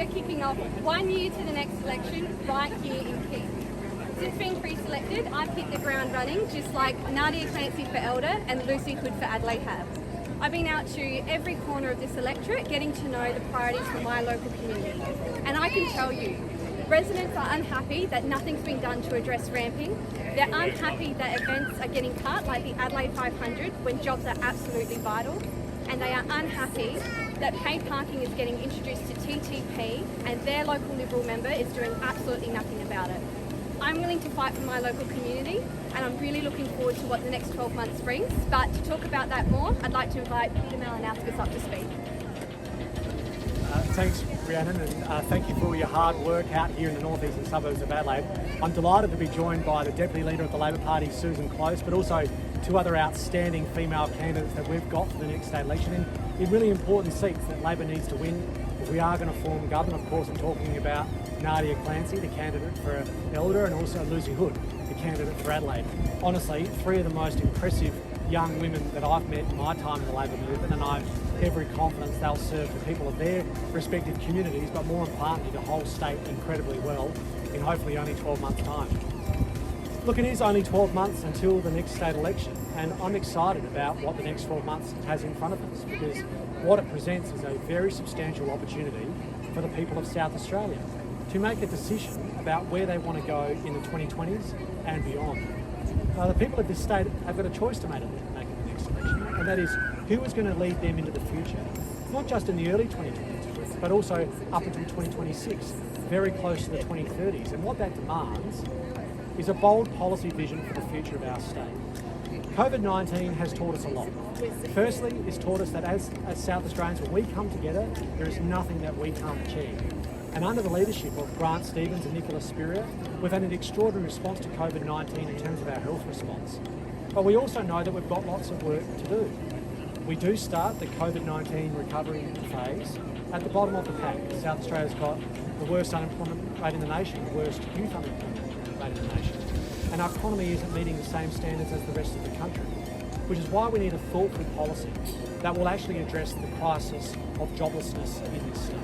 kicking off 1 year to the next election right here in Keith. Since being pre-selected, I've hit the ground running just like Nadia Clancy for Elder and Lucy Hood for Adelaide have. I've been out to every corner of this electorate getting to know the priorities for my local community. And I can tell you, residents are unhappy that nothing's been done to address ramping. They're unhappy that events are getting cut like the Adelaide 500 when jobs are absolutely vital. And they are unhappy that paid parking is getting introduced to TTP and their local Liberal member is doing absolutely nothing about it. I'm willing to fight for my local community and I'm really looking forward to what the next 12 months brings. But to talk about that more, I'd like to invite Peter Malinauskas up to speak. Thanks, Rhiannon, and thank you for all your hard work out here in the northeastern suburbs of Adelaide. I'm delighted to be joined by the Deputy Leader of the Labor Party, Susan Close, but also two other outstanding female candidates that we've got for the next state election in really important seats that Labor needs to win if we are going to form government. Of course, I'm talking about Nadia Clancy, the candidate for Elder, and also Lucy Hood, the candidate for Adelaide. Honestly, three of the most impressive young women that I've met in my time in the Labor movement, and I've every confidence they'll serve the people of their respective communities, but more importantly the whole state incredibly well in hopefully only 12 months' time. Look, it is only 12 months until the next state election, and I'm excited about what the next 12 months has in front of us, because what it presents is a very substantial opportunity for the people of South Australia to make a decision about where they want to go in the 2020s and beyond. The people of this state have got a choice to make in the next election, and that is who is going to lead them into the future, not just in the early 2020s, but also up until 2026, very close to the 2030s. And what that demands is a bold policy vision for the future of our state. COVID-19 has taught us a lot. Firstly, it's taught us that as South Australians, when we come together, there is nothing that we can't achieve. And under the leadership of Grant Stevens and Nicola Spurrier, we've had an extraordinary response to COVID-19 in terms of our health response. But we also know that we've got lots of work to do. We do start the COVID-19 recovery phase at the bottom of the pack. South Australia's got the worst unemployment rate in the nation, the worst youth unemployment rate in the nation. And our economy isn't meeting the same standards as the rest of the country, which is why we need a thoughtful policy that will actually address the crisis of joblessness in this state.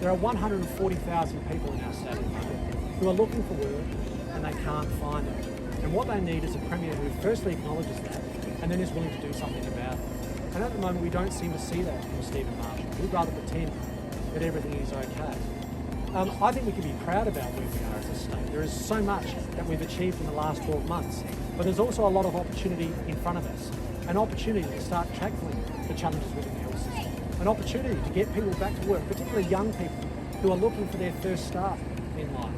There are 140,000 people in our state at the moment who are looking for work and they can't find it. And what they need is a Premier who firstly acknowledges that and then is willing to do something about it. And at the moment we don't seem to see that from Stephen Marshall. He'd rather pretend that everything is okay. I think we can be proud about where we are as a state. There is so much that we've achieved in the last 12 months, but there's also a lot of opportunity in front of us. An opportunity to start tackling the challenges within the health system. An opportunity to get people back to work, particularly young people who are looking for their first start in life.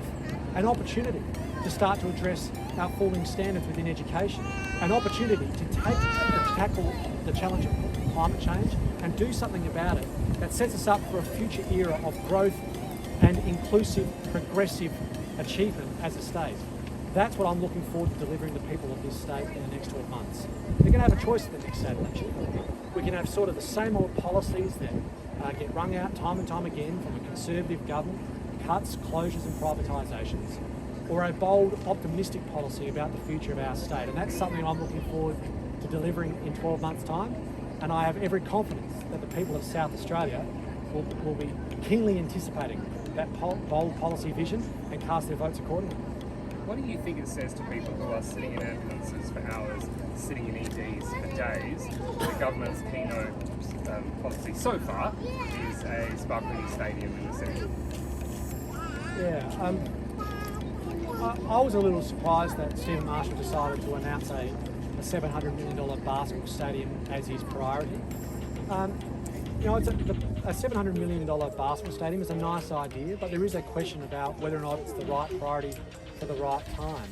An opportunity to start to address our falling standards within education. An opportunity to tackle the challenge of climate change and do something about it that sets us up for a future era of growth and inclusive, progressive achievement as a state. That's what I'm looking forward to delivering to people of this state in the next 12 months. We're going to have a choice at the next state election. We can have sort of the same old policies that get wrung out time and time again from a Conservative government, cuts, closures and privatisations, or a bold, optimistic policy about the future of our state. And that's something I'm looking forward to delivering in 12 months' time. And I have every confidence that the people of South Australia will be keenly anticipating that bold policy vision and cast their votes accordingly. What do you think it says to people who are sitting in ambulances for hours, sitting in EDs for days, the government's keynote policy so far is a sparkling stadium in the centre? Yeah, I was a little surprised that Stephen Marshall decided to announce a $700 million basketball stadium as his priority. It's a $700 million basketball stadium is a nice idea, but there is a question about whether or not it's the right priority for the right time.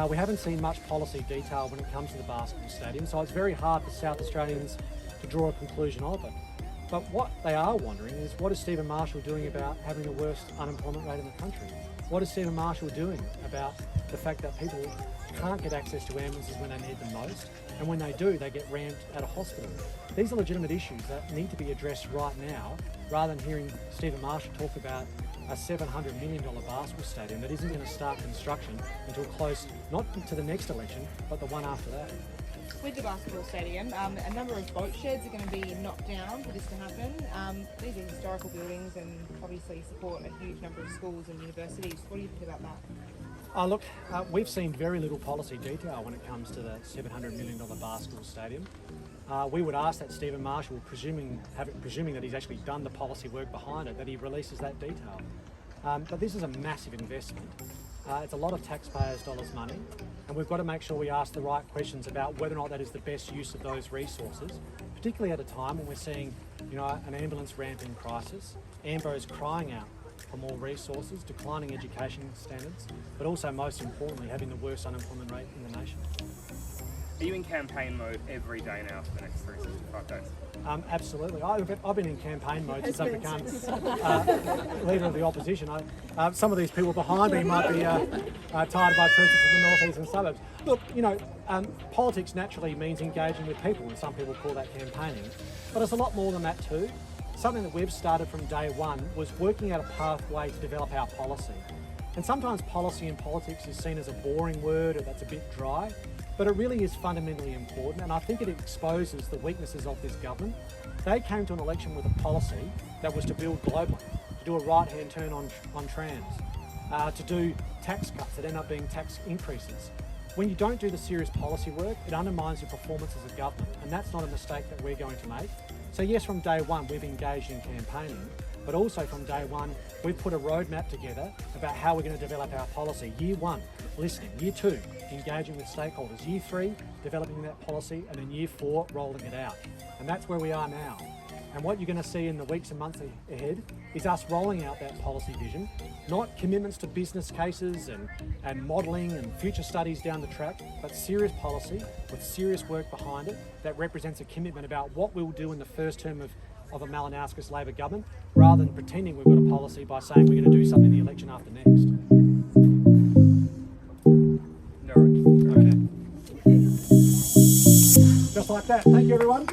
We haven't seen much policy detail when it comes to the basketball stadium, so it's very hard for South Australians to draw a conclusion of it. But what they are wondering is, what is Stephen Marshall doing about having the worst unemployment rate in the country? What is Stephen Marshall doing about the fact that people can't get access to ambulances when they need them most, and when they do, they get ramped at a hospital? These are legitimate issues that need to be addressed right now, rather than hearing Stephen Marshall talk about a $700 million basketball stadium that isn't going to start construction until close, not to the next election, but the one after that. with the basketball stadium, a number of boat sheds are going to be knocked down for this to happen. These are historical buildings and obviously support a huge number of schools and universities. What do you think about that? Look, we've seen very little policy detail when it comes to the $700 million basketball stadium. We would ask that Stephen Marshall, presuming that he's actually done the policy work behind it, that he releases that detail. But this is a massive investment. It's a lot of taxpayers' dollars money, and we've got to make sure we ask the right questions about whether or not that is the best use of those resources, particularly at a time when we're seeing, an ambulance ramp in crisis, AMBO's crying out for more resources, declining education standards, but also most importantly having the worst unemployment rate in the nation. Are you in campaign mode every day now for the next 365 days? Absolutely. I've been in campaign mode since I've become leader of the opposition. Some of these people behind me might be tired by presence in the northeastern suburbs. Look, politics naturally means engaging with people, and some people call that campaigning. But it's a lot more than that too. Something that we've started from day one was working out a pathway to develop our policy. And sometimes policy in politics is seen as a boring word or that's a bit dry, but it really is fundamentally important, and I think it exposes the weaknesses of this government. They came to an election with a policy that was to build globally, to do a right-hand turn on trams, to do tax cuts that end up being tax increases. When you don't do the serious policy work, it undermines your performance as a government, and that's not a mistake that we're going to make. So yes, from day one, we've engaged in campaigning, but also from day one, we've put a roadmap together about how we're going to develop our policy. Year one, listening. Year two, engaging with stakeholders. Year three, developing that policy. And then year four, rolling it out. And that's where we are now. And what you're going to see in the weeks and months ahead is us rolling out that policy vision, not commitments to business cases and modelling and future studies down the track, but serious policy with serious work behind it that represents a commitment about what we'll do in the first term of a Malinauskas Labor government, rather than pretending we've got a policy by saying we're going to do something in the election after next. No. Okay. Just like that. Thank you, everyone.